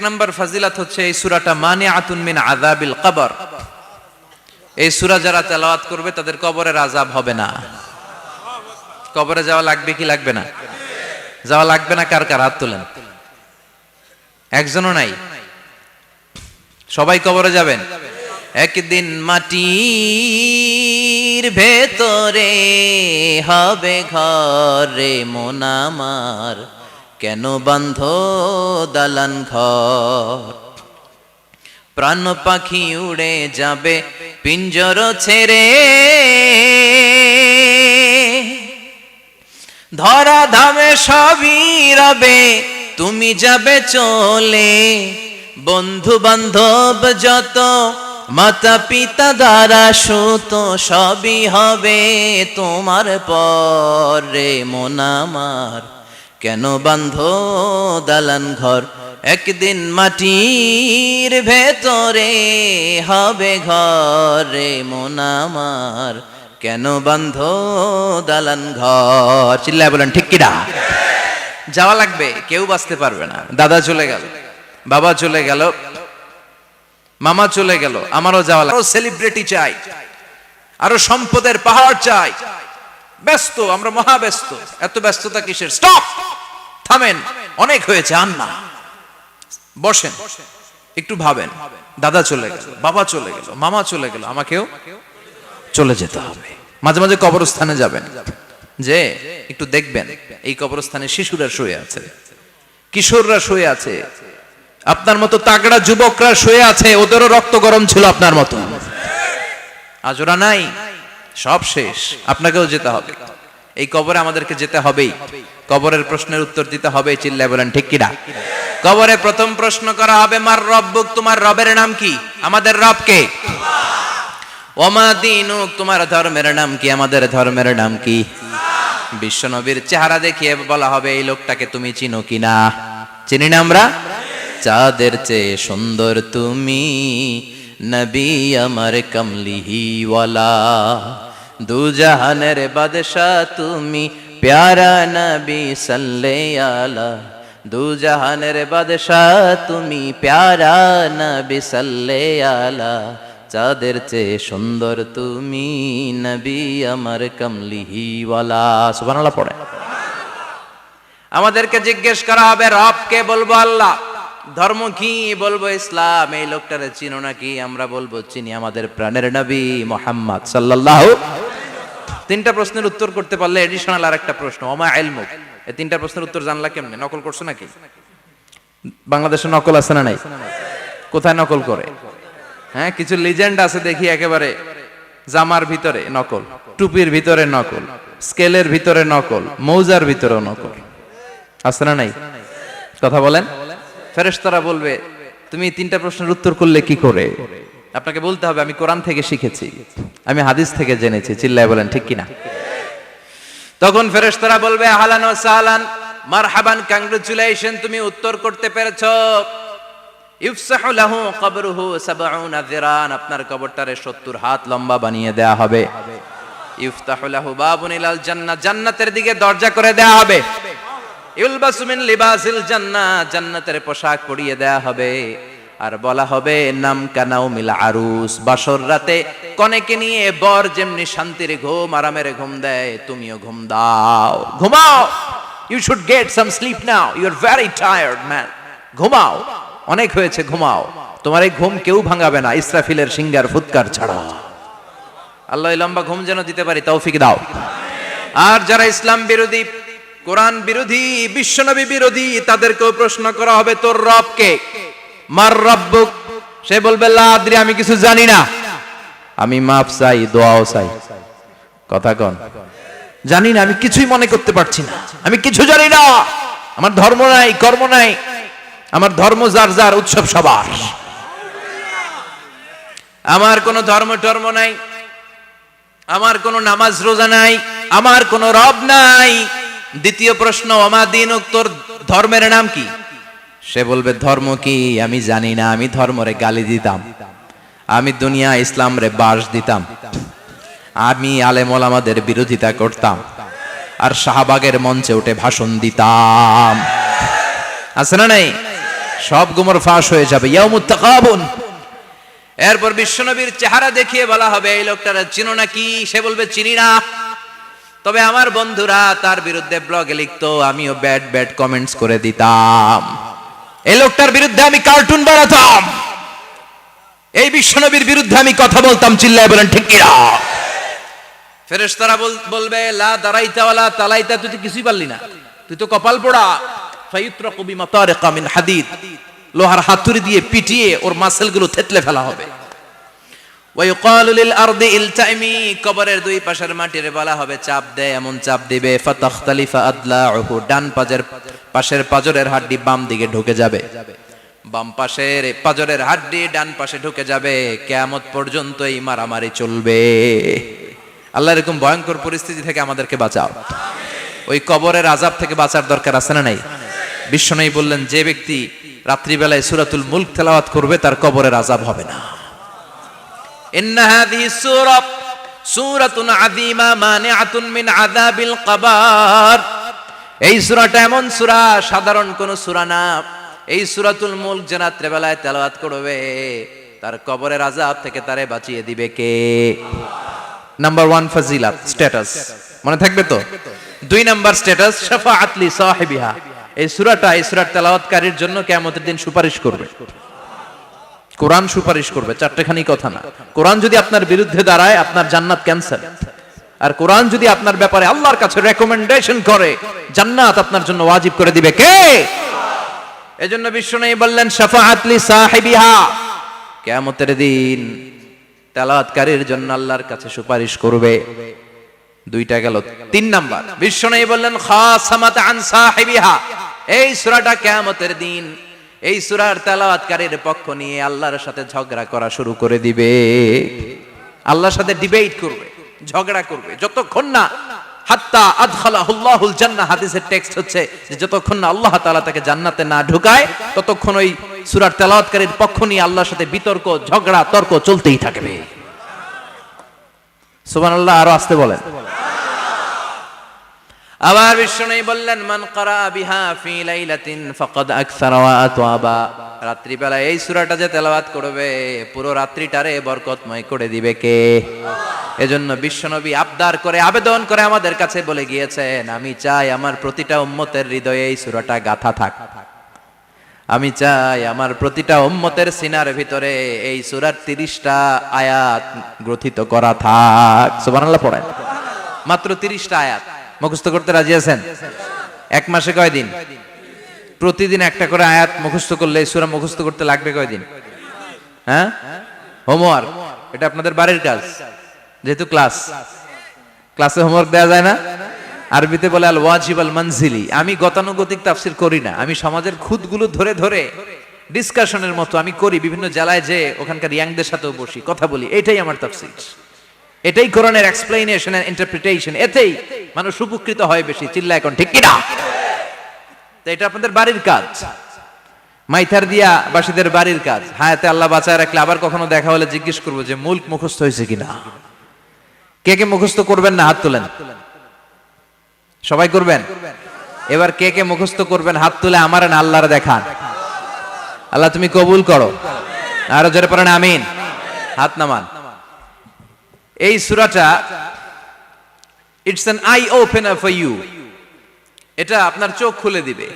নম্বর ফাজিলাত হচ্ছে এই সূরাটা মানিআতুন মিন আযাবিল কবর। এই সূরা যারা তেলাওয়াত করবে তাদের কবরের আযাব হবে না। কবরে যাওয়া লাগবে কি লাগবে না? যাওয়া লাগবে না। কার কার হাত তোলেন? একজনও নাই। সবাই কবরে যাবেন। একদিন মাটির ভেতরে হবে ঘরে মন আমার, কেন বান্ধ দালান ঘর? প্রাণ পাখি উড়ে যাবে পিঞ্জর ছেড়ে, ধরা ধামে সবই রবে তুমি যাবে চলে। বন্ধু বান্ধব যত মাতা পিতা দ্বারা সুত সবই হবে তোমার পরে মন আমার, কেন বান্ধ দালান ঘর? একদিন মাটির ভেতরে হবে ঘরে মন আমার, কেন বান্ধ দালান ঘর? চিল্লায় বলেন ঠিক কিনা? যাওয়া লাগবে, কেউ বাঁচতে পারবে না। দাদা চলে গেল, বাবা চলে গেল, মামা চলে গেল, আমারও যাওয়া লাগবে। আরো সেলিব্রিটি চাই, আরো সম্পদের পাহাড় চাই। ব্যস্ত, আমরা মহা ব্যস্ত। এত ব্যস্ততা কিসের? স্টপ, থামেন, অনেক হয়েছে, আন না, বসেন, একটু ভাবেন। দাদা চলে গেল, বাবা চলে গেল, মামা চলে গেল, আমাকেও চলে যেতে হবে। মাঝে মাঝে কবরস্থানে যাবেন, যে একটু দেখবেন এই কবরস্থানে শিশুরা শুয়ে আছে, কিশোররা শুয়ে আছে, আপনার মতো তাগড়া যুবকরা শুয়ে আছে, ওদেরও রক্ত গরম ছিল আপনার মতো। আজ ওরা নাই, সব শেষ। আপনাকেও যেতে হবে। এই কবরে আমাদেরকে যেতে হবেই। কবরের প্রশ্নের উত্তর দিতে হবে। চিল্লায় বলেন ঠিক কিনা? কবরে প্রথম প্রশ্ন করা হবে, মার রব্বুক, তোমার রবের নাম কি? আমাদের রব কে? ওমা দীনুক, তোমার ধর্মের নাম কি? আমাদের ধর্মের নাম কি? বিশ্বনবীর চেহারা দেখিয়ে বলা হবে, এই লোকটাকে তুমি চিনো কিনা? চিনি না আমরা? চাঁদের চেয়ে সুন্দর তুমি, নবী আমার কমলিহি ওয়ালা, দু জাহানের বাদশা তুমি, প্যারা নবী সাল্লাল্লাহু আলা, দু জাহানের বাদশা তুমি, প্যারা নবী সাল্লাল্লাহু আলা, চাঁদের চেয়ে সুন্দর তুমি, নবী আমার কমলিহি ওয়ালা। সুবহানাল্লাহ পড়ে। আমাদেরকে জিজ্ঞেস করা হবে, রব কে? বলবো আল্লাহ। ধর্ম কি? বলবো ইসলাম। এই লোকটারে চিনো নাকি? আমরা বলবো চিনি, আমাদের প্রাণের নবী মুহাম্মদ সাল্লাল্লাহু। তিনটা প্রশ্নের উত্তর করতে পারলে এডিশনাল আরেকটা প্রশ্ন, ওমা ইলমুক। এই তিনটা প্রশ্নের উত্তর জানলা কেমনে? নকল করছো নাকি? বাংলাদেশে নকল আছে না নাই? কোথায় নকল করে? হ্যাঁ, কিছু লিজেন্ড আছে দেখি, একেবারে জামার ভিতরে নকল, টুপির ভিতরে নকল, স্কেলের ভিতরে নকল, মৌজার ভিতরেও নকল। আছে না নাই? কথা বলেন। ফেরেশতারা বলবে, তুমি তিনটা প্রশ্নের উত্তর করলে কি করে? আপনাকে বলতে হবে, আমি কোরআন থেকে শিখেছি, আমি হাদিস থেকে জেনেছি। চিল্লায় বলেন ঠিক কিনা? তখন ফেরেশতারা বলবে, আহলান ওয়া সাহলান, মারহাবান, কংগ্রাচুলেশন, তুমি উত্তর করতে পেরেছো। ইফসাহু লাহু কবরুহু ৭০ যিরান, আপনার কবরটারে ৭০ হাত লম্বা বানিয়ে দেয়া হবে। ইফতাহু লাহু বাবুন ইলাল জান্নাহ, জান্নাতের দিকে দরজা করে দেয়া হবে। ইলবাসু মিন লিবাসিল জান্নাহ, জান্নাতের পোশাক পরিয়ে দেয়া হবে। আর বলা হবে, নাম কানাউমিল আরুস, বাসর রাতে কনেকে নিয়ে বর যেমনি শান্তির ঘুম, আরামের ঘুম দেয়, তুমিও ঘুম দাও, ঘুমাও। You should get some sleep now, you are very tired man, ঘুমাও, অনেক হয়েছে, ঘুমাও। তোমার এই ঘুম কেউ ভাঙাবে না, ইসরাফিলের সিঙ্গার ফুৎকার ছাড়া। আল্লাহ লম্বা ঘুম যেন দিতে পারি, তৌফিক দাও। আর যারা ইসলাম বিরোধী, কোরআন বিরোধী, বিশ্বনবী বিরোধী, তাদেরকেও প্রশ্ন করা হবে, তোর রব কে? মার রব্বুক, সে বলবে, লা আদরি, আমি কিছু জানি না, আমি মাফ চাই, দোয়াও চাই। কথা কন, জানি না, আমি কিছুই মনে করতে পারছি না, আমি কিছু জানি না, আমার ধর্ম নাই, কর্ম নাই, আমার ধর্ম যার যার, উৎসব সবার, আমার কোনো ধর্ম টর্ম নাই, আমার কোনো নামাজ রোজা নাই, আমার কোনো রব নাই। দ্বিতীয় প্রশ্ন, ওমা দীনুক, তোর ধর্মের নাম কি? সে বলবে, ধর্ম কি? আমি জানি না, আমি ধর্মরে গালি দিতাম, আমি দুনিয়া ইসলাম রে বাস দিতাম, আমি আলেম ওলামাদের বিরোধিতা করতাম, আর শাহবাগের মঞ্চে উঠে ভাষণ দিতাম। আছে না নাই? সব গুমর ফাঁস হয়ে যাবে। ইয়াউমুত তাকাবুন। এরপর বিশ্বনবীর চেহারা দেখিয়ে বলা হবে এই লোকটারে চিনো নাকি? সে বলবে চিনি না, তবে আমার বন্ধুরা তার বিরুদ্ধে ব্লগে লিখতো, আমিও ব্যাড ব্যাড কমেন্টস করে দিতাম, এই লোকটার বিরুদ্ধে আমি কার্টুন বানাতাম, এই বিশ্বনবীর বিরুদ্ধে আমি কথা বলতাম। চিল্লায় বলেন ঠিক কিনা? ফেরেশতারা বলবে লা দারাইতা ওয়ালা তালাইতা, তুই তো কিছুই পারলি না, তুই তো কপাল পোড়া। ফায়ুত্রাকু বিমাতারিকা মিন হাদিদ, লোহার হাতুড়ি দিয়ে পিটিয়ে ওর মাসেলগুলো থেতলে ফেলা হবে। ওয়ায়ুকালু লিল আরদি ইলতাইমি, কবরের দুই পাশের মাটির বলা হবে চাপ দে, এমন চাপ দিবে ফাতাখতালিফা আদলাউহু, ডান পাশের পাজরের হাড্ডি বাম দিকে ঢুকে যাবে, বাম পাশের পাজরের হাড্ডি ডান পাশে ঢুকে যাবে। কিয়ামত পর্যন্ত এই মারামারি চলবে। আল্লাহ এরকম ভয়ঙ্কর পরিস্থিতি থেকে আমাদেরকে বাঁচাও। ওই কবরের আযাব থেকে বাঁচার দরকার আছে না নাই? বিশ্বনবী বললেন যে ব্যক্তি রাত্রিবেলায় সূরাতুল মুলক তেলাওয়াত করবে তার কবরের আযাব হবে না। ইন্না হাযিহি সূরাতুন আযীমা মানিআতুন মিন আযাবিল কবর। এই সূরাটা এমন সূরা, সাধারণ কোন সূরা না। এই সূরাতুল মুলক যে রাত্রিবেলায় তেলাওয়াত করবে তার কবরের আযাব থেকে তারে বাঁচিয়ে দিবে কে? নাম্বার 1 ফাজিলাত, স্ট্যাটাস, মনে থাকবে তো? 2 নাম্বার স্ট্যাটাস শাফাআত লি সাহিবিহা। এই সূরাটা, এই সূরার তেলাওয়াতকারীর জন্য কিয়ামতের দিন সুপারিশ করবে। কোরআন সুপারিশ করবে, চারটেখানি কথা না। কোরআন যদি আপনার বিরুদ্ধে দাঁড়ায় আপনার জান্নাত ক্যান্সেল, আর কোরআন যদি আপনার ব্যাপারে আল্লাহর কাছে রেকমেন্ডেশন করে জান্নাত আপনার জন্য ওয়াজিব করে দিবে কে? এজন্য বিশ্বনবী বললেন শাফাআত লি সাহিবিহা, কিয়ামতের দিন তেলাওয়াতকারীর জন্য আল্লাহর কাছে সুপারিশ করবে। 2টা গেল। 3 নাম্বার বিশ্বনবী বললেন খাসামাত আন সাহিবিহা। এই সূরাটা কিয়ামতের দিন এই সূরার তেলাওয়াতকারীর পক্ষ নিয়ে আল্লাহর সাথে ঝগড়া করা শুরু করে দিবে। আল্লাহর সাথে ডিবেট করবে, ঝগড়া করবে, যতক্ষণ না হাত্তা আদখালাহুল্লাহুল জান্নাহ। হাদিসের টেক্সট হচ্ছে যে যতক্ষণ না আল্লাহ তাআলা তাকে জান্নাতে না ঢুকায় ততক্ষণ ওই সূরার তেলাওয়াতকারীর পক্ষ নিয়ে আল্লাহর সাথে বিতর্ক, ঝগড়া, তর্ক চলতেই থাকবে। সুবহানাল্লাহ। আরো আস্তে বলেন। আবার বিশ্বনবী বললেন মান ক্বারা বিহা ফি লাইলাতিন ফাকাদ আকসারা ওয়া আতওয়াবা। রাত্রিবেলা এই সূরাটা যে তেলাওয়াত করবে পুরো রাত্রিটারে বরকতময় করে দিবে কে? এজন্য বিশ্বনবী আবদার করে, আবেদন করে আমাদের কাছে বলে গিয়েছেন, আমি চাই আমার প্রতিটা উম্মতের হৃদয়ে এই সূরাটা গাঁথা থাক। আমি চাই আমার প্রতিটা উম্মতের সিনার ভিতরে এই সূরার 30টা আয়াত গ্রথিত করা থাক। সুবহানাল্লাহ পড়েন। মাত্র 30টা আয়াত মুখস্থ করতে রাজি আছেন? 1 মাসে কয় দিন? প্রতিদিন একটা করে আয়াত মুখস্থ করলে এই সূরা মুখস্থ করতে লাগবে কয় দিন? হ্যাঁ, হোমওয়ার্ক। এটা আপনাদের বাড়ির কাজ, যেহেতু ক্লাসে হোমওয়ার্ক দেওয়া যায় না। আরবিতে বলে আল ওয়াজিব আল মানজিলি। আমি গতানুগতিক তাফসীর করি না, আমি সমাজের খুঁতগুলো ধরে ধরে ডিসকাশনের মতো আমি করি। বিভিন্ন জেলায় যে ওখানকার ইয়াংদের সাথেও বসি, কথা বলি। এটাই আমার তাফসীর, এটাই কোরআনের এক্সপ্লেনেশন এন্ড ইন্টারপ্রিটেশন। এতেই মানুষ উপকৃত হয় বেশি। চিল্লা এখন ঠিক কিনা? তো এটা আপনাদের বাড়ির কাজ, মাইথার দিয়া বাসীদের বাড়ির কাজ। হায়াতে আল্লাহ বাঁচায় রাখলে আবার কখনো দেখা হলে জিজ্ঞেস করবো যে মুলক মুখস্থ হয়েছে কিনা। কে কে মুখস্থ করবেন না হাত তোলেন। সবাই করবেন। এবার কে কে মুখস্থ করবেন হাত তুলে আমার না আল্লাহর দেখান। আল্লাহ তুমি কবুল করো। আরো জোরে পড়েন আমিন। হাত নামান। এই সূরাটা it's an eye opener for you. এটা আপনার চোখ খুলে দিবে।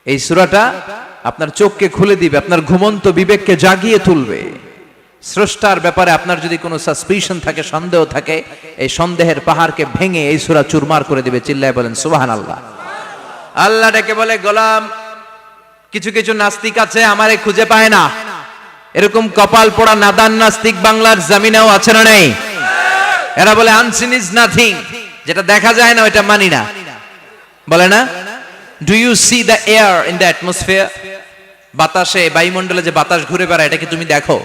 এই সূরাটা আপনার চোখকে খুলে দিবে, আপনার ঘুমন্ত বিবেককে জাগিয়ে তুলবে। স্রষ্টার ব্যাপারে আপনার যদি কোনো সাসপিশন থাকে, সন্দেহ থাকে, এই সন্দেহের পাহাড়কে ভেঙে এই সূরা চুরমার করে দিবে। চিল্লায় বলেন সুবহানাল্লাহ। আল্লাহ ডেকে বলে গোলাম, কিছু কিছু নাস্তিক আছে আমারে খুঁজে পায় না। এরকম কপাল পোড়া নাদান নাস্তিক বাংলার জমিনেও আছে না নেই? এরা বলে আনসিন ইজ নাথিং, যেটা দেখা যায় না ওইটা মানি না, বলে না? Do you see the air in the atmosphere? বাতাসে, বায়ুমণ্ডলে যে বাতাস ঘুরে বেড়ায় এটাকে তুমি দেখো,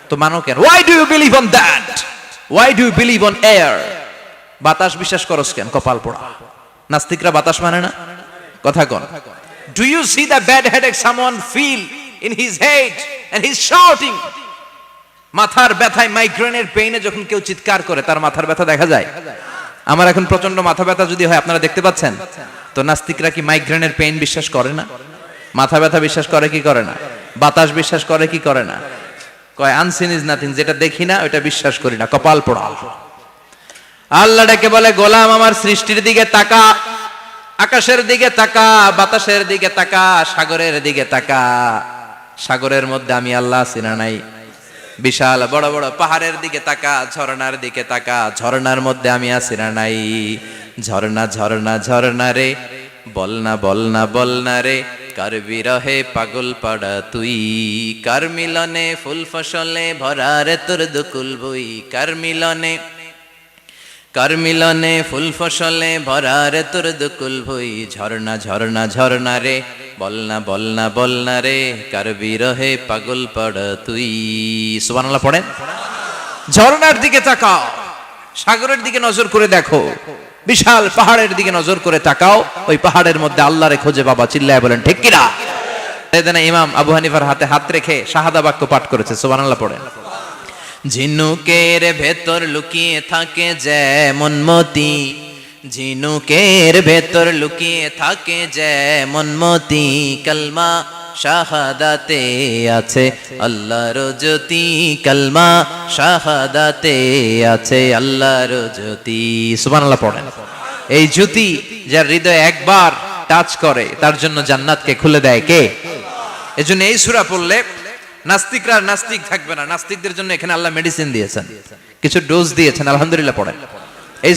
তো মানো কেন? Why do you believe on that? Why do you believe on air? বাতাস বিশ্বাস করস কেন? কপাল পোড়া নাস্তিকরা বাতাস মানে না। কথা কন। Do you see the bad headache someone feel in his head and he is shouting? মাথার ব্যথায়, মাইগ্রেনের পেইনে যখন কেউ চিৎকার করে তার মাথার ব্যথা দেখা যায়। আমার এখন প্রচন্ড মাথা ব্যথা যদি হয় আপনারা দেখতে পাচ্ছেন, তো নাস্তিকরা কি মাইগ্রেনের পেইন বিশ্বাস করে না? মাথা ব্যথা বিশ্বাস করে কি করে না? বাতাস বিশ্বাস করে কি করে না? কয় আনসিন ইজ নাথিং, যেটা দেখি না ওটা বিশ্বাস করি না, কপাল পোড়া। আল্লাহ ডেকে বলে, গোলাম আমার সৃষ্টির দিকে তাকা, আকাশের দিকে তাকা, বাতাসের দিকে তাকা, সাগরের দিকে তাকা। সাগরের মধ্যে আমি আল্লাহ আছি না নাই? বিশাল বড় বড় পাহাড়ের দিকে তাকা, ঝর্ণার দিকে তাকা, ঝর্ণার মধ্যে আমি আছি না নাই? ঝর্ণা ঝর্ণা ঝর্ণা রে, বলনা বলনা বলনা রে, কার বিরহে পাগল পাড়া তুই, কার মিলনে ফুল ফসলে ভরা রে তোর দুকুল বই, কার মিলনে, কার মিলনে ফুল ফসলে ভরা রে তোর দুকুল ভুই। ঝর্ণা ঝর্ণা ঝর্ণা রে, বলনা বলনা বলনা রে, কার বিরহে পাগল পাড়া তুই। সুবহানাল্লাহ পড়েন। ঝর্ণার দিকে তাকাও, সাগরের দিকে নজর করে দেখো, বিশাল পাহাড়ের দিকে নজর করে তাকাও, ওই পাহাড়ের মধ্যে আল্লাহরে খোঁজে বাবা, চিল্লায় বলেন ঠিক কিনা? এদিন ইমাম আবু হানিফার হাতে হাত রেখে শাহাদা বাক্য পাঠ করেছে। সুবহানাল্লাহ পড়েন। ঝিনুকের ভেতর লুকিয়ে থাকে যেমন মতি, ঝিনুকের ভেতর লুকিয়ে থাকে যেমন মতি, কালমা শাহাদাতে আছে আল্লাহর জ্যোতি, কালমা শাহাদাতে আছে আল্লাহর জ্যোতি। সুবহানাল্লাহ পড়েন। এই জ্যোতি যার হৃদয়ে একবার টাচ করে তার জন্য জান্নাতকে খুলে দেয় কে? এজন্য এই সূরা পড়লে নাস্তিকরা নাস্তিক থাকবে না। নাস্তিকদের জন্য এখানে আল্লাহ মেডিসিন দিয়েছেন, কিছু ডোজ দিয়েছেন। আলহামদুলিল্লাহ পড়েন। এই